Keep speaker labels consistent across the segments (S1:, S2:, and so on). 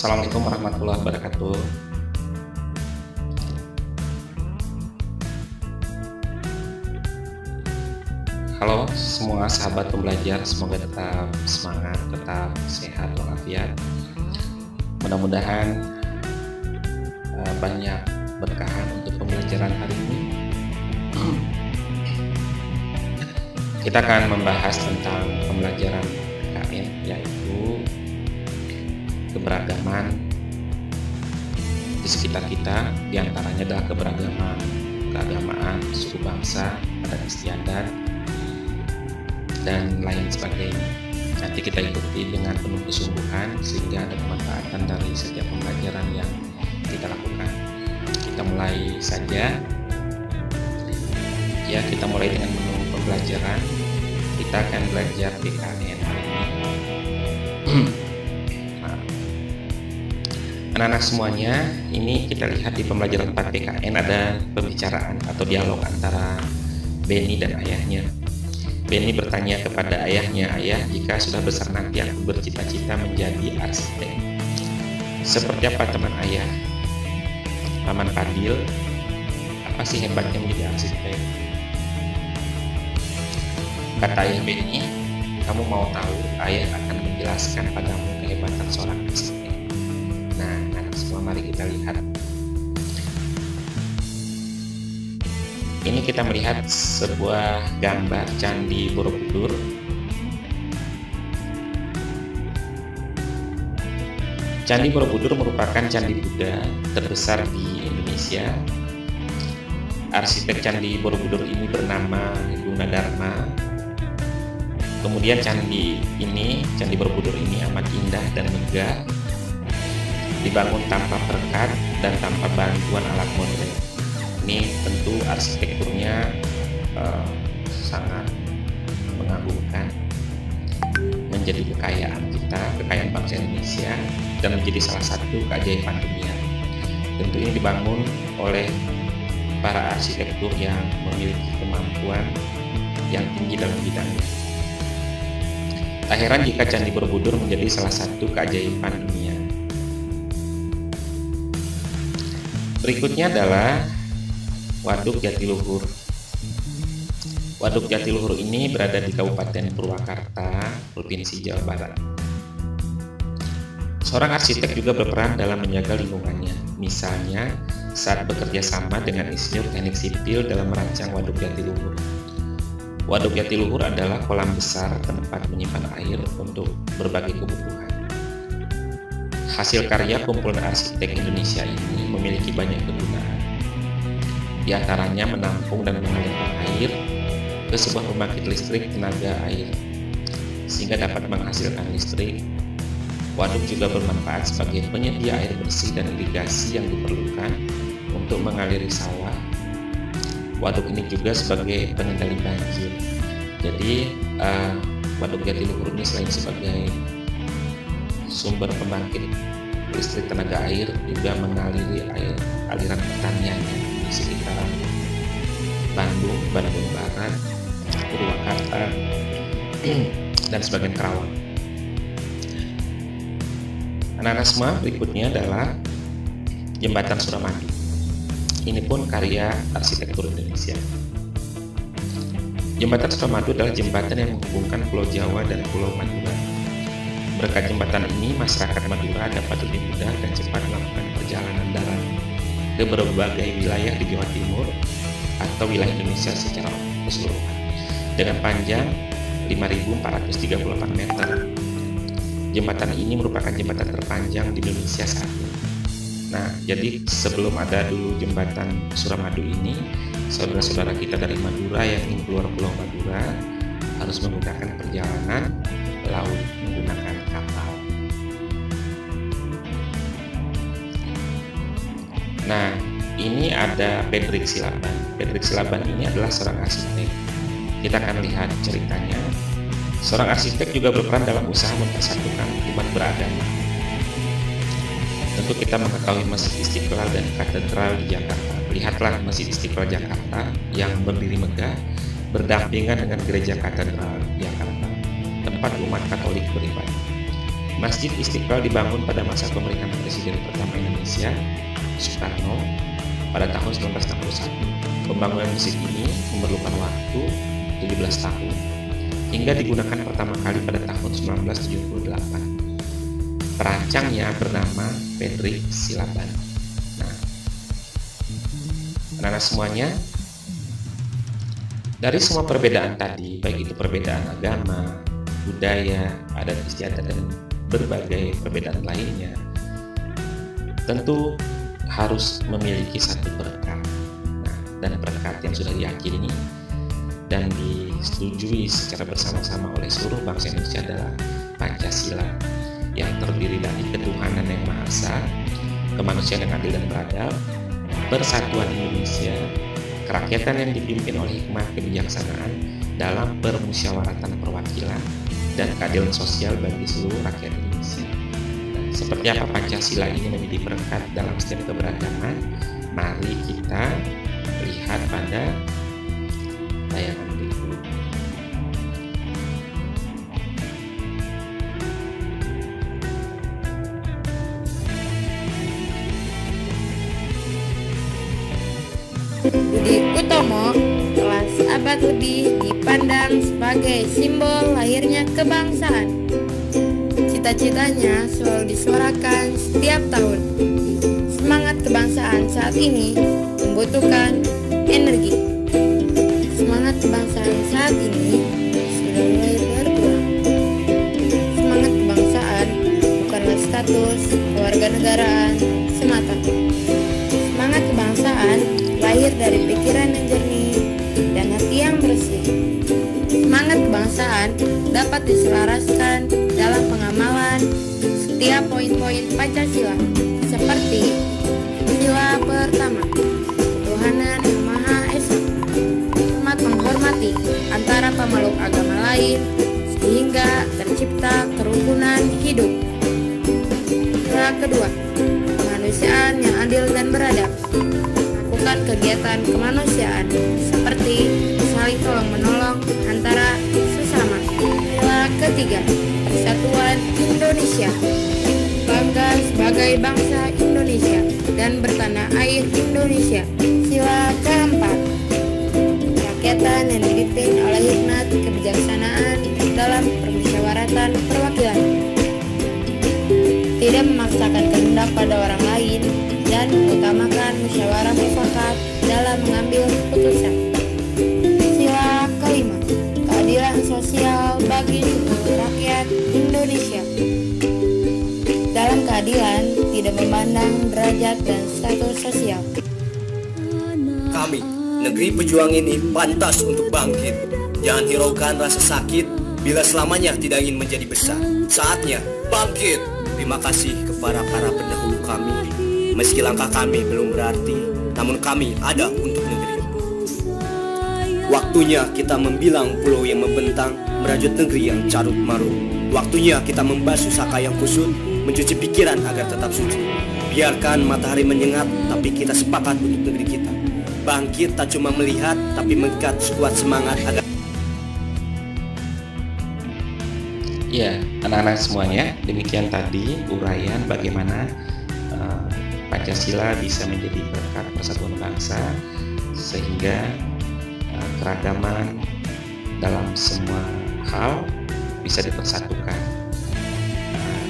S1: Assalamualaikum warahmatullahi wabarakatuh. Halo semua sahabat pembelajar, semoga tetap semangat, tetap sehat walafiat. Mudah-mudahan banyak berkahan untuk pembelajaran hari ini. Kita akan membahas tentang pembelajaran PKN, yaitu keberagaman di sekitar kita, diantaranya adalah keagamaan, suku bangsa, adat istiadat, dan lain sebagainya. Nanti kita ikuti dengan penuh kesungguhan sehingga ada kemanfaatan dari setiap pembelajaran yang kita lakukan. Kita mulai saja. Ya, kita mulai dengan menu pembelajaran. Kita akan belajar PKN hari ini. Anak-anak semuanya, ini kita lihat di pembelajaran 4 PKN ada pembicaraan atau dialog antara Benny dan ayahnya. Benny bertanya kepada ayahnya, "Ayah, jika sudah besar nanti aku bercita-cita menjadi arsitek. Seperti apa teman ayah? Paman Fadil, apa sih hebatnya menjadi arsitek?" Kata ayah Benny, "Kamu mau tahu? Ayah akan menjelaskan padamu kehebatan seorang arsitek." Nah, semua mari kita lihat. Ini kita melihat sebuah gambar Candi Borobudur. Candi Borobudur merupakan candi Buddha terbesar di Indonesia. Arsitek Candi Borobudur ini bernama Gunadarma. Kemudian Candi Borobudur ini amat indah dan megah, dibangun tanpa perkat dan tanpa bantuan alat modern. Ini tentu arsitekturnya sangat mengagumkan, menjadi kekayaan kita, kekayaan bangsa Indonesia, dan menjadi salah satu keajaiban dunia. Tentu ini dibangun oleh para arsitektur yang memiliki kemampuan yang tinggi dalam bidangnya. Tak heran jika Candi Borobudur menjadi salah satu keajaiban dunia. Berikutnya adalah Waduk Jatiluhur. Waduk Jatiluhur ini berada di Kabupaten Purwakarta, Provinsi Jawa Barat. Seorang arsitek juga berperan dalam menjaga lingkungannya. Misalnya, saat bekerja sama dengan insinyur teknik sipil dalam merancang Waduk Jatiluhur. Waduk Jatiluhur adalah kolam besar tempat menyimpan air untuk berbagai kebutuhan. Hasil karya kumpulan arsitek Indonesia ini memiliki banyak kegunaan. Di antaranya menampung dan mengalirkan air ke sebuah pembangkit listrik tenaga air sehingga dapat menghasilkan listrik. Waduk juga bermanfaat sebagai penyedia air bersih dan irigasi yang diperlukan untuk mengaliri sawah. Waduk ini juga sebagai pengendali banjir. Jadi Waduk Jatiluhur ini selain sebagai sumber pembangkit listrik tenaga air, juga mengaliri aliran pertanian di sekitar Bandung Barat, Purwakarta, dan sebagian Karawang. Anak-anak semua, berikutnya adalah Jembatan Suramadu. Ini pun karya arsitektur Indonesia. Jembatan Suramadu adalah jembatan yang menghubungkan Pulau Jawa dan Pulau Madura. Berkat jembatan ini, masyarakat Madura dapat lebih mudah dan cepat melakukan perjalanan darat ke berbagai wilayah di Jawa Timur atau wilayah Indonesia secara keseluruhan. Dengan panjang 5.438 meter, jembatan ini merupakan jembatan terpanjang di Indonesia saat ini. Nah, jadi sebelum ada dulu jembatan Suramadu ini, saudara-saudara kita dari Madura yang ingin keluar Pulau Madura harus menggunakan perjalanan laut menggunakan kapal. Nah, ini ada Pedrik Silaban. Pedrik Silaban ini adalah seorang arsitek. Kita akan lihat ceritanya. Seorang arsitek juga berperan dalam usaha mempersatukan umat beragama. Tentu kita mengetahui Masjid Istiqlal dan Katedral di Jakarta. Lihatlah Masjid Istiqlal Jakarta yang berdiri megah berdampingan dengan Gereja Katedral Jakarta, tempat umat Katolik beribadah. Masjid Istiqlal dibangun pada masa pemerintahan Presiden pertama Indonesia, Soekarno, pada tahun 1961. Pembangunan masjid ini memerlukan waktu 17 tahun, hingga digunakan pertama kali pada tahun 1978. Perancangnya bernama Fredrik Silaban. Nah, anak-anak semuanya, dari semua perbedaan tadi, baik itu perbedaan agama, budaya, adat istiadat, dan berbagai perbedaan lainnya, tentu harus memiliki satu perekat. Nah, dan perekat yang sudah diyakini dan disetujui secara bersama-sama oleh seluruh bangsa Indonesia adalah Pancasila, yang terdiri dari ketuhanan yang Maha Esa, kemanusiaan yang adil dan beradab, persatuan Indonesia, kerakyatan yang dipimpin oleh hikmah kebijaksanaan dalam permusyawaratan perwakilan, dan keadilan sosial bagi seluruh rakyat Indonesia. Seperti apa Pancasila ini menjadi perekat dalam setiap keberagaman? Mari kita lihat pada tayangan berikut.
S2: Budi Utomo telah seabad lebih dipandang sebagai simbol lahirnya kebangsaan. Cita-citanya selalu disuarakan setiap tahun. Semangat kebangsaan saat ini membutuhkan energi. Semangat kebangsaan saat ini sudah mulai berkurang. Semangat kebangsaan bukanlah status kewarganegaraan semata. Semangat kebangsaan lahir dari pikiran yang jernih dan hati yang bersih. Semangat kebangsaan dapat diselaraskan dalam pengamalan setiap poin-poin Pancasila, seperti sila pertama, ketuhanan yang Maha Esa, hormat menghormati antara pemeluk agama lain sehingga tercipta kerukunan hidup. Sila kedua, kemanusiaan yang adil dan beradab, melakukan kegiatan kemanusiaan seperti saling tolong-menolong antara sesama. Sila ketiga, persatuan Indonesia, bangga sebagai bangsa Indonesia dan bertanah air Indonesia. Sila keempat, kerakyatan yang dipimpin oleh hikmat kebijaksanaan dalam permusyawaratan perwakilan, tidak memaksakan kehendak pada orang lain dan mengutamakan musyawarah mufakat dalam mengambil keputusan. Sila kelima, keadilan sosial bagi seluruh rakyat Indonesia. Dalam keadilan tidak memandang derajat dan status sosial.
S3: Kami, negeri pejuang ini, pantas untuk bangkit. Jangan hiraukan rasa sakit bila selamanya tidak ingin menjadi besar. Saatnya bangkit. Terima kasih kepada para pendahulu kami. Meski langkah kami belum berarti, namun kami ada untuk negeri. Waktunya kita membilang pulau yang membentang, merajut negeri yang carut marut. Waktunya kita membasuh saka yang kusut, mencuci pikiran agar tetap suci. Biarkan matahari menyengat, tapi kita sepakat untuk negeri kita. Bangkit tak cuma melihat, tapi mengikat sekuat semangat agar...
S1: Ya, anak-anak semuanya, demikian tadi uraian bagaimana Pancasila bisa menjadi perekat persatuan bangsa, sehingga keragaman dalam semua hal bisa dipersatukan.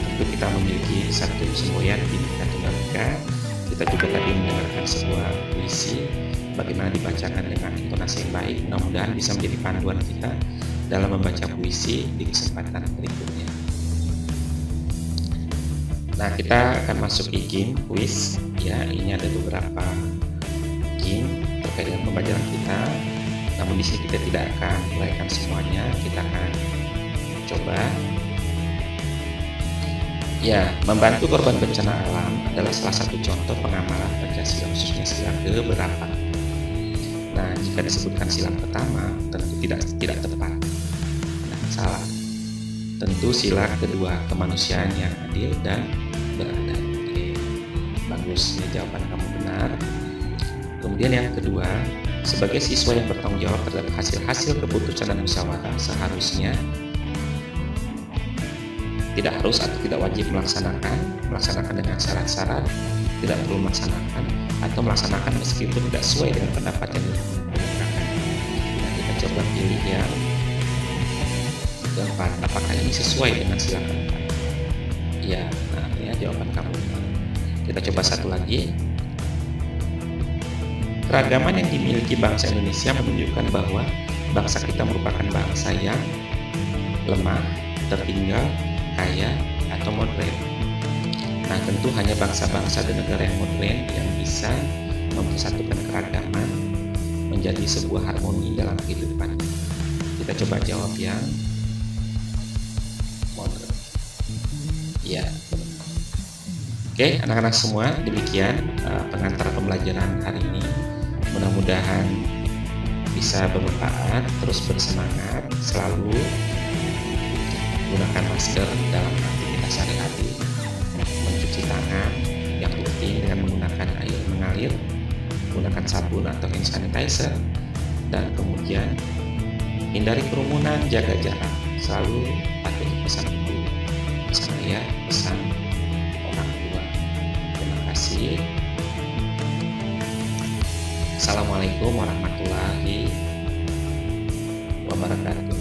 S1: Tentu kita memiliki satu semboyan Bhinneka Tunggal Ika. Kita juga tadi mendengarkan sebuah puisi bagaimana dibacakan dengan intonasi yang baik. Mudah-mudahan bisa menjadi panduan kita dalam membaca puisi di kesempatan berikutnya. Nah, kita akan masuk game quiz. Ya, ini ada beberapa game terkait dengan pembelajaran kita. Namun di sini kita tidak akan uraikan semuanya. Kita akan coba. Ya, membantu korban bencana alam adalah salah satu contoh pengamalan Pancasila, khususnya sila keberapa. Nah, jika disebutkan sila pertama, tentu tidak tepat. Nah, salah. Tentu sila kedua, kemanusiaan yang adil dan beradab. Oke, bagus, ini jawaban kamu benar. Kemudian yang kedua, sebagai siswa yang bertanggung jawab terhadap hasil-hasil keputusan dan musyawarah, seharusnya Tidak harus atau tidak wajib melaksanakan dengan syarat-syarat, tidak perlu melaksanakan atau melaksanakan meskipun tidak sesuai dengan pendapat yang dikemukakan. Nah, kita coba pilih yang keempat, apakah ini sesuai dengan sila keempat? Ya, nah ya jawaban kamu. Kita coba satu lagi. Keragaman yang dimiliki bangsa Indonesia menunjukkan bahwa bangsa kita merupakan bangsa yang lemah, tertinggal, kaya, atau modern. Nah, tentu hanya bangsa-bangsa dan negara yang modern yang bisa mempersatukan keragaman menjadi sebuah harmoni dalam kehidupan. Kita coba jawab yang modern. Ya. Oke, anak-anak semua, demikian pengantar pembelajaran hari ini. Mudah-mudahan bisa bermanfaat, terus bersemangat, selalu gunakan masker dalam aktivitas sehari-hari, mencuci tangan yang rutin dengan menggunakan air mengalir, menggunakan sabun atau hand sanitizer, dan kemudian hindari kerumunan, jaga jarak, selalu patuhi pesan ibu, pesan ayah, pesan orang tua. Terima kasih. Assalamualaikum warahmatullahi wabarakatuh.